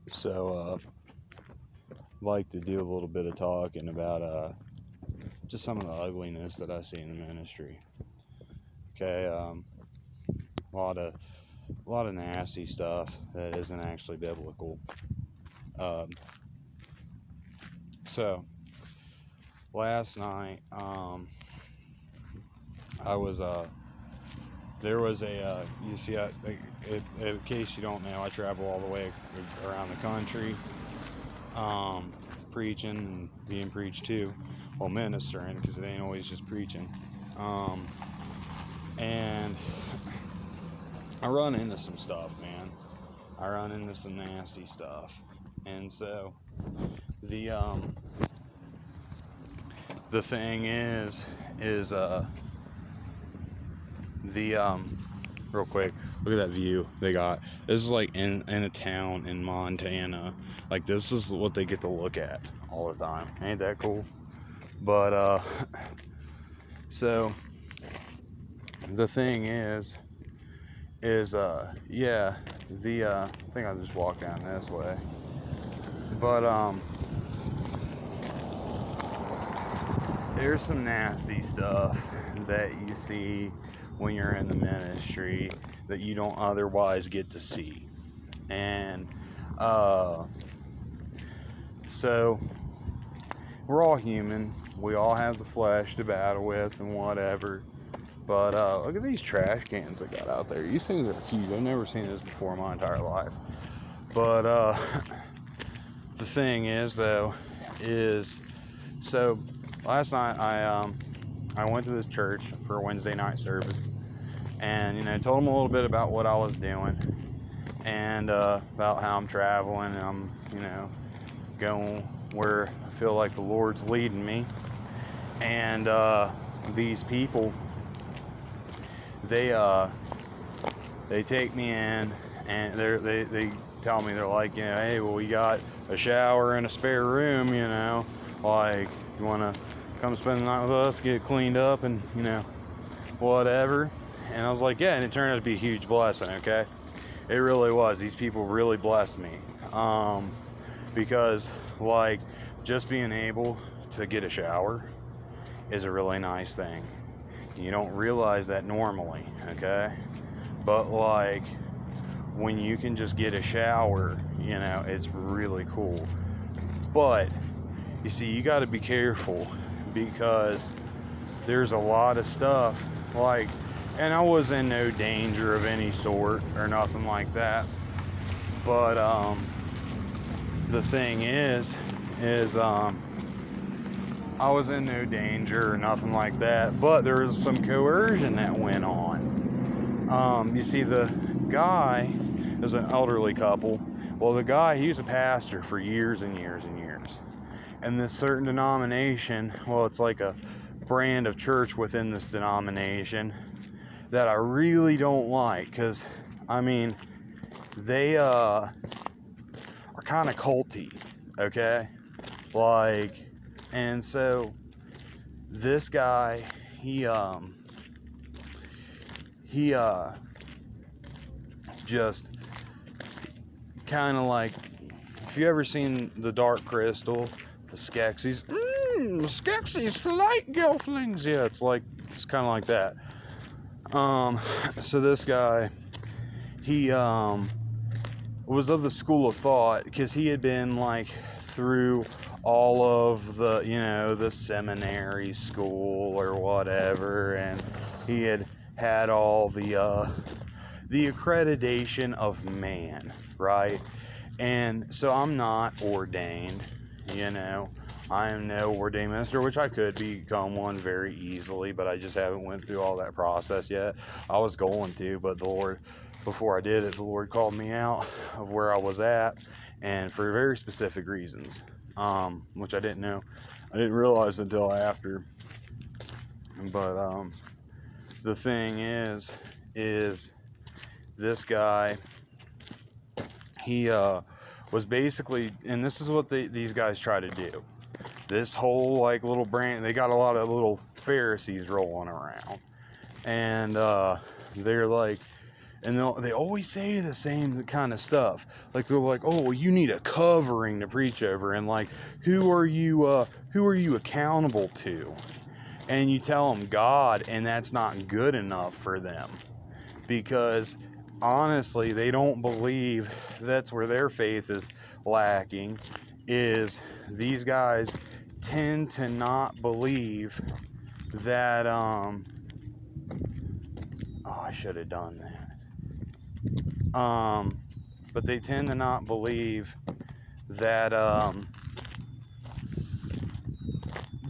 So, I'd like to do a little bit of talking about just some of the ugliness that I see in the ministry. Okay, a lot of nasty stuff that isn't actually biblical. Um, so last night, I was there was you see, in case you don't know, I travel all the way around the country, preaching and being preached to, well, ministering, because it ain't always just preaching. And I run into some stuff, man. I run into some nasty stuff, and so the the thing is the real quick, look at that view they got. This is like in a town in Montana. Like, this is what they get to look at all the time. Ain't that cool? But so the thing is yeah, I think I'll just walk down this way. But there's some nasty stuff that you see when you're in the ministry that you don't otherwise get to see. And so we're all human. We all have the flesh to battle with and whatever. But look at these trash cans they got out there. These things are huge. I've never seen this before in my entire life. But the thing is, though, is so last night I went to this church for a Wednesday night service, and told them a little bit about what I was doing, and about how I'm traveling, and I'm going where I feel like the Lord's leading me. And these people, they take me in, and they tell me, they're like, hey, well, we got a shower and a spare room, like, you want to come spend the night with us, get cleaned up, and whatever. And I was like, yeah. And it turned out to be a huge blessing. Okay, it really was. These people really blessed me, because like, just being able to get a shower is a really nice thing. You don't realize that normally, okay? But like, when you can just get a shower, it's really cool. But you see, you got to be careful, because there's a lot of stuff, like, and I was in no danger of any sort or nothing like that. But the thing is I was in no danger or nothing like that, but there was some coercion that went on. You see, the guy is an elderly couple. Well, the guy, he was a pastor for years and years and years. And this certain denomination, well, it's like a brand of church within this denomination that I really don't like, because, I mean, they are kind of culty, okay? Like, and so this guy, he just kind of like, if you ever seen The Dark Crystal, the Skeksis, Skeksis light gelflings, yeah, it's kind of like that. So this guy, he was of the school of thought, because he had been like through all of the the seminary school or whatever, and he had all the accreditation of man, right? And so I'm not ordained, I am no ordained minister, which I could become one very easily, but I just haven't went through all that process yet. I was going to, but the Lord, before I did it, the Lord called me out of where I was at, and for very specific reasons, which I didn't know. I didn't realize until after. But the thing is this guy, he was basically, and this is what these guys try to do. This whole like little brand, they got a lot of little Pharisees rolling around, and they're like, And they always say the same kind of stuff. Like, they're like, oh, well, you need a covering to preach over, and like, who are you accountable to? And you tell them God, and that's not good enough for them, because honestly, they don't believe. That's where their faith is lacking, is these guys tend to not believe that oh, I should have done that. But they tend to not believe that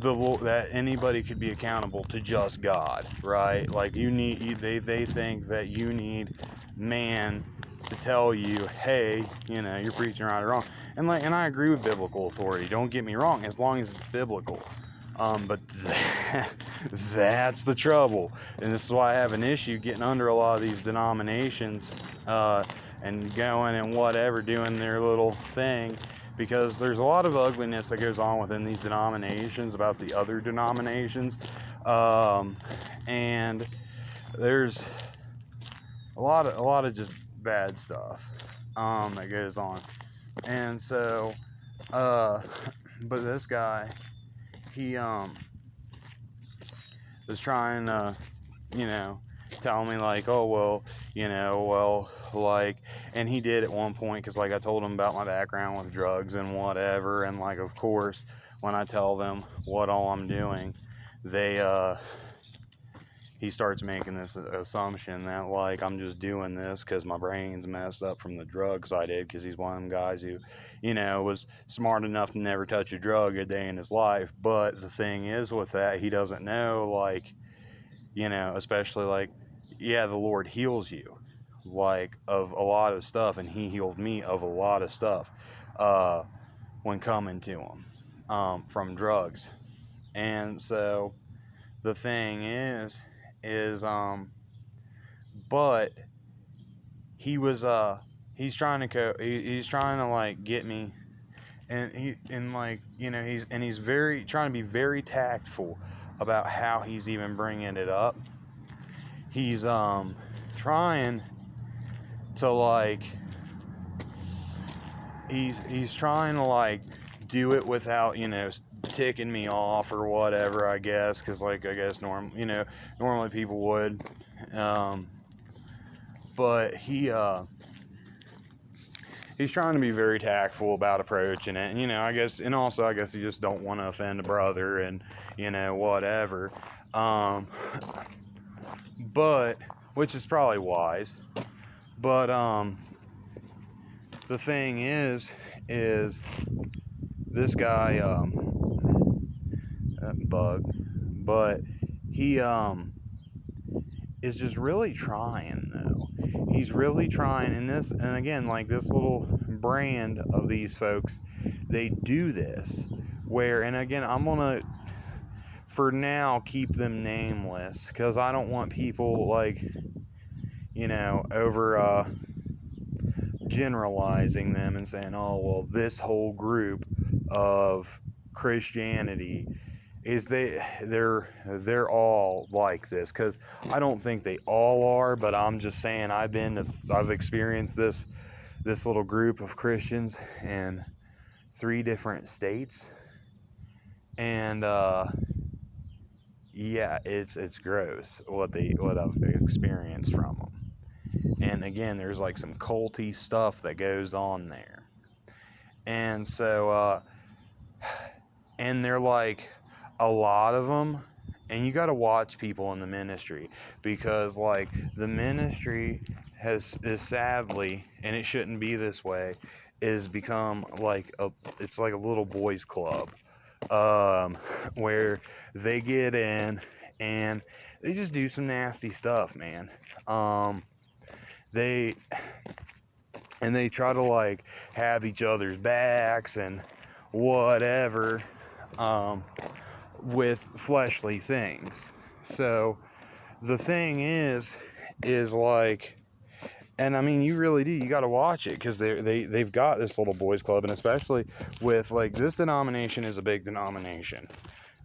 that anybody could be accountable to just God, right? Like, they think that you need man to tell you, hey, you're preaching right or wrong. And I agree with biblical authority. Don't get me wrong, as long as it's biblical. But that's the trouble, and this is why I have an issue getting under a lot of these denominations, and going and whatever, doing their little thing, because there's a lot of ugliness that goes on within these denominations about the other denominations, and there's a lot of just bad stuff that goes on, and so but this guy, he was trying to, tell me like, oh, well, like, and he did at one point, because like I told him about my background with drugs and whatever, and like, of course, when I tell them what all I'm doing, he starts making this assumption that like I'm just doing this because my brain's messed up from the drugs I did, because he's one of them guys who, was smart enough to never touch a drug a day in his life. But the thing is with that, he doesn't know, like, especially like, yeah, the Lord heals you, like, of a lot of stuff, and he healed me of a lot of stuff when coming to him from drugs. And so the thing is but he was he's trying to like get me, and he's very trying to be very tactful about how he's even bringing it up. He's trying to like he's trying to like do it without ticking me off or whatever, I guess, because like I guess normally people would, but he's trying to be very tactful about approaching it, and I guess he just don't want to offend a brother, and whatever, but which is probably wise. But the thing is this guy bug, but he is just really trying, though. He's really trying, and again, like, this little brand of these folks, they do this where, and again, I'm gonna for now keep them nameless, because I don't want people like over generalizing them and saying, oh, well, this whole group of Christianity is they're all like this, because I don't think they all are, but I'm just saying I've experienced this little group of Christians in 3 different states, and yeah, it's gross what I've experienced from them. And again, there's like some culty stuff that goes on there, and so and they're like, a lot of them, and you got to watch people in the ministry, because like the ministry is sadly, and it shouldn't be this way, is become like it's like a little boys club, where they get in and they just do some nasty stuff, man. They try to like have each other's backs and whatever, with fleshly things. So the thing is like, and I mean, you really do, you got to watch it, because they've got this little boys club, and especially with like this denomination is a big denomination,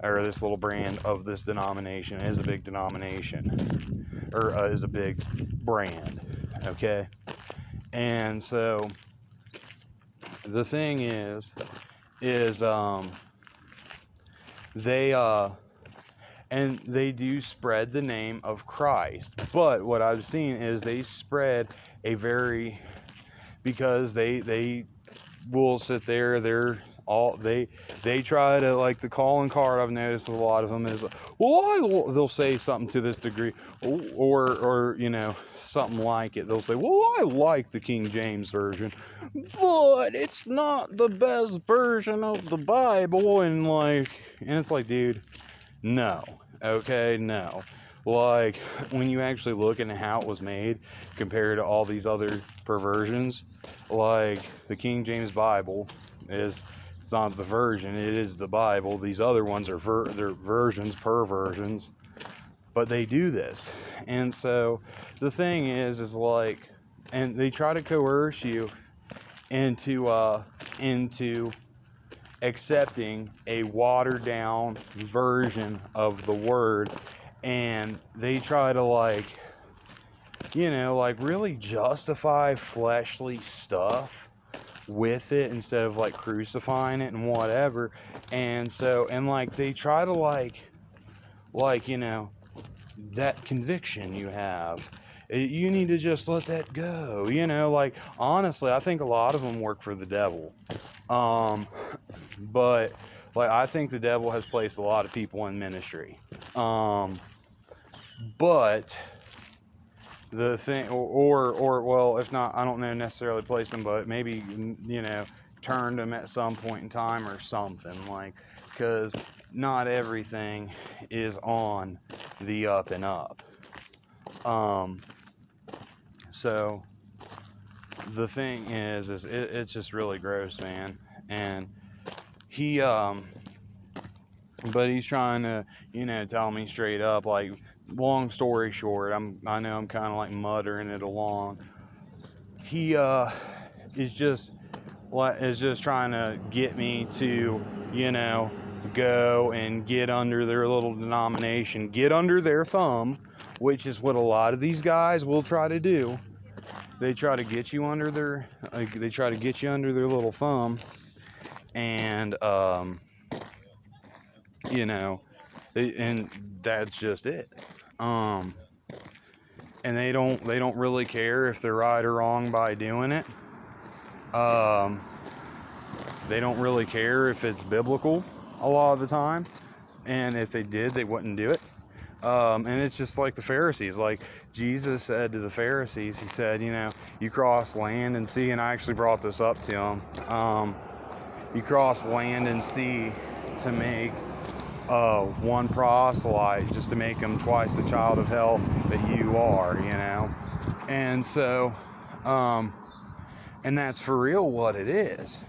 or this little brand of this denomination is a big denomination, or is a big brand, okay? And so the thing is they and they do spread the name of Christ, but what I've seen is they spread a very, because they will sit there, they try to, like, the calling card I've noticed a lot of them is, well, they'll say something to this degree, or something like it. They'll say, well, I like the King James version, but it's not the best version of the Bible, and it's like, dude, no, okay, no. Like, when you actually look into how it was made compared to all these other perversions, like the King James Bible it's not the version, it is the Bible. These other ones are they're versions, perversions, but they do this. And so the thing is like, and they try to coerce you into accepting a watered down version of the word, and they try to really justify fleshly stuff with it instead of crucifying it and whatever. And so, and they try to that conviction you have, you need to just let that go. Honestly, I think a lot of them work for the devil. But I think the devil has placed a lot of people in ministry. But the thing, or well, if not, I don't know necessarily place them, but maybe turned them at some point in time or something, because not everything is on the up and up. So the thing is it's just really gross, man. And he but he's trying to tell me straight up, long story short, I know I'm kind of muttering it along. He is just trying to get me to go and get under their little denomination, get under their thumb, which is what a lot of these guys will try to do. They try to get you under their little thumb, and and that's just it. And they don't really care if they're right or wrong by doing it. They don't really care if it's biblical a lot of the time, and if they did, they wouldn't do it. And it's just like the Pharisees. Like Jesus said to the Pharisees, he said, you cross land and sea, and I actually brought this up to him. You cross land and sea to make one proselyte, just to make him twice the child of hell that you are, And so, and that's for real what it is.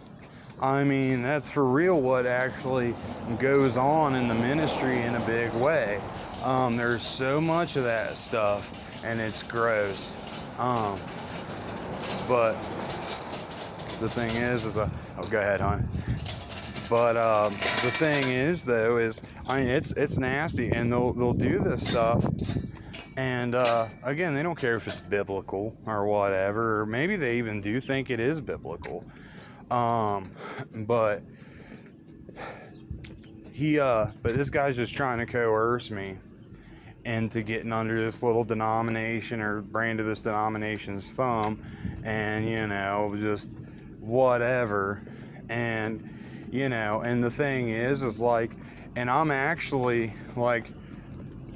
I mean, that's for real what actually goes on in the ministry in a big way. There's so much of that stuff, and it's gross. But the thing is oh, go ahead, hon. But the thing is, though, it's nasty, and they'll do this stuff. And again, they don't care if it's biblical or whatever, or maybe they even do think it is biblical. But this guy's just trying to coerce me into getting under this little denomination or brand of this denomination's thumb, and just whatever. And and the thing is and I'm actually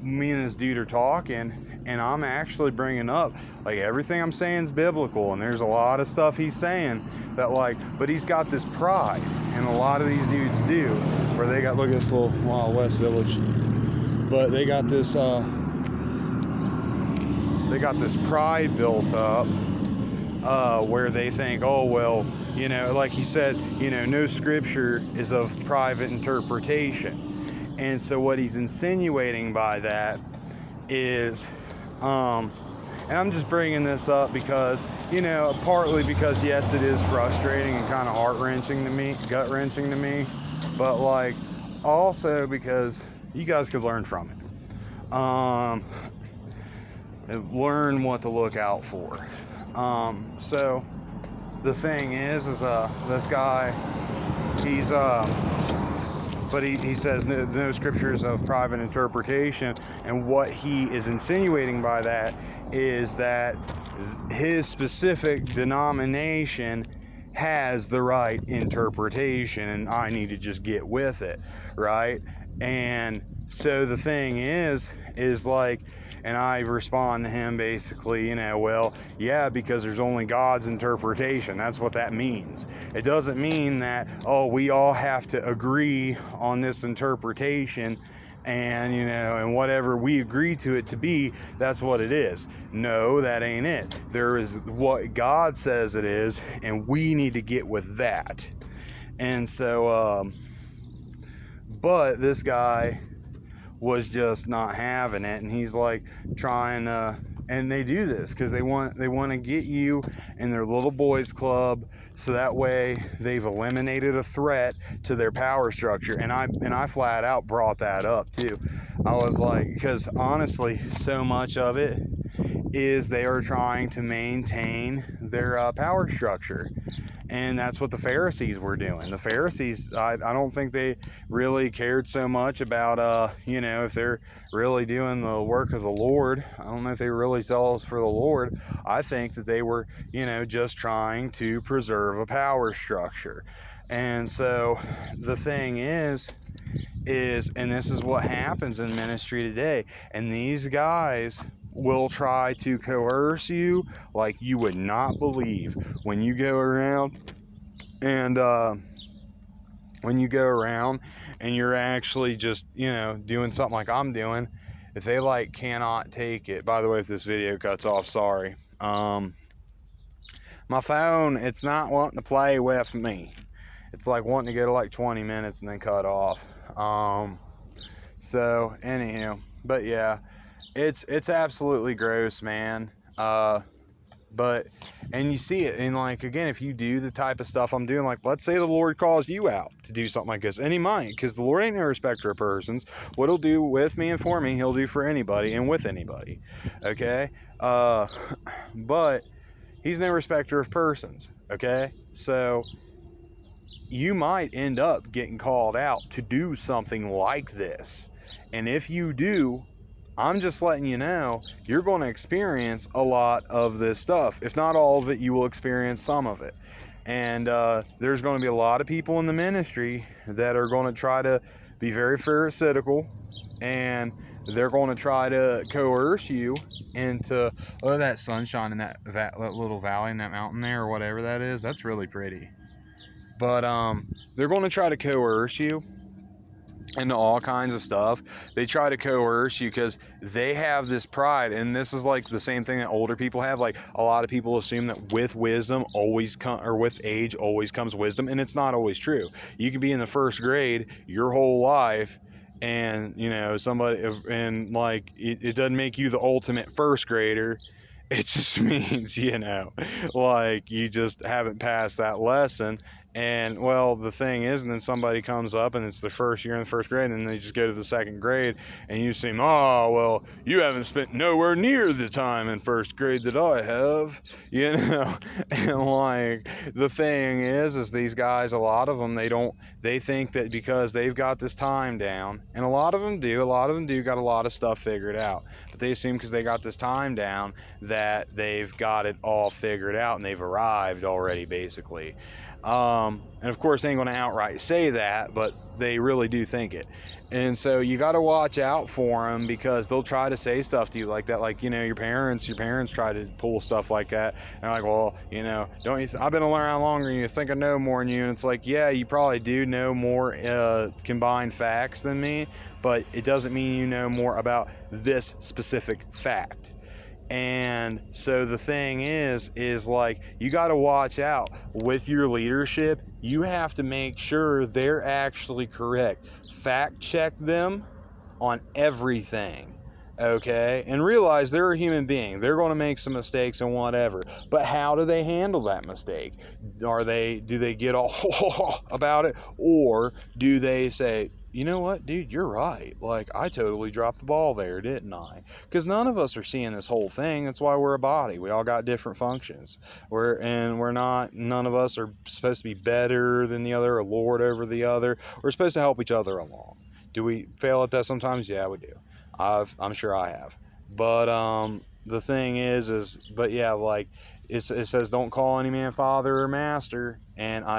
me and this dude are talking, and I'm actually bringing up everything I'm saying is biblical, and there's a lot of stuff he's saying that but he's got this pride, and a lot of these dudes do, where they got, look at this little Wild West village, but they got this pride built up, where they think, oh well, like he said, no scripture is of private interpretation. And so what he's insinuating by that is, and I'm just bringing this up because, partly because, yes, it is frustrating and kind of heart-wrenching to me, gut-wrenching to me, but also because you guys could learn from it. Learn what to look out for. So the thing is this guy, he's but he says no scriptures of private interpretation, and what he is insinuating by that is that his specific denomination has the right interpretation, and I need to just get with it, right? And so the thing is like, and I respond to him basically, well, yeah, because there's only God's interpretation. That's what that means. It doesn't mean that, oh, we all have to agree on this interpretation, and and whatever we agree to it to be, that's what it is. No, that ain't it. There is what God says it is, and we need to get with that. And so but this guy was just not having it, and he's like trying to, and they do this because they want to get you in their little boys club, so that way they've eliminated a threat to their power structure. And I flat out brought that up too. I was like, because honestly, so much of it is they are trying to maintain their power structure. And that's what the Pharisees were doing. The Pharisees, I don't think they really cared so much about, if they're really doing the work of the Lord. I don't know if they really zealous for the Lord. I think that they were, just trying to preserve a power structure. And so the thing is, and this is what happens in ministry today. And these guys will try to coerce you like you would not believe when you go around and you're actually just doing something like I'm doing. If they cannot take it, by the way, if this video cuts off, sorry, my phone, it's not wanting to play with me. It's wanting to go to 20 minutes and then cut off. So anyhow, but yeah, it's absolutely gross, man. But, and you see it, and again, if you do the type of stuff I'm doing, let's say the Lord calls you out to do something like this, and he might, because the Lord ain't no respecter of persons. What he'll do with me and for me, he'll do for anybody and with anybody, okay? But he's no respecter of persons, okay? So you might end up getting called out to do something like this, and if you do, I'm just letting you know, you're going to experience a lot of this stuff. If not all of it, you will experience some of it. And there's going to be a lot of people in the ministry that are going to try to be very pharisaical, and they're going to try to coerce you into, oh, that sunshine in that little valley in that mountain there, or whatever that is. That's really pretty. But they're going to try to coerce you into all kinds of stuff. They try to coerce you because they have this pride, and this is the same thing that older people have. A lot of people assume that with wisdom always with age always comes wisdom, and it's not always true. You can be in the first grade your whole life, and somebody, and it doesn't make you the ultimate first grader. It just means you just haven't passed that lesson. And well, the thing is, and then somebody comes up and it's the first year in the first grade, and they just go to the second grade, and you seem, oh, well, you haven't spent nowhere near the time in first grade that I have, and the thing is these guys, a lot of them, they think that because they've got this time down, and a lot of them do got a lot of stuff figured out, but they assume because they got this time down that they've got it all figured out and they've arrived already, basically. And of course they ain't going to outright say that, but they really do think it. And so you got to watch out for them, because they'll try to say stuff to you like that. Your parents try to pull stuff like that. And they're like, well, don't you, I've been around longer than you, think I know more than you. And it's yeah, you probably do know more combined facts than me, but it doesn't mean you know more about this specific fact. And so the thing is you got to watch out with your leadership. You have to make sure they're actually correct. Fact check them on everything, okay? And realize they're a human being. They're going to make some mistakes and whatever. But how do they handle that mistake? Do they get all about it, or do they say, you know what, dude, you're right. Like, I totally dropped the ball there, didn't I? Because none of us are seeing this whole thing. That's why we're a body. We all got different functions. We're not, none of us are supposed to be better than the other or lord over the other. We're supposed to help each other along. Do we fail at that sometimes? Yeah, we do. I'm sure I have. But the thing is, but yeah, like it says, don't call any man father or master, and I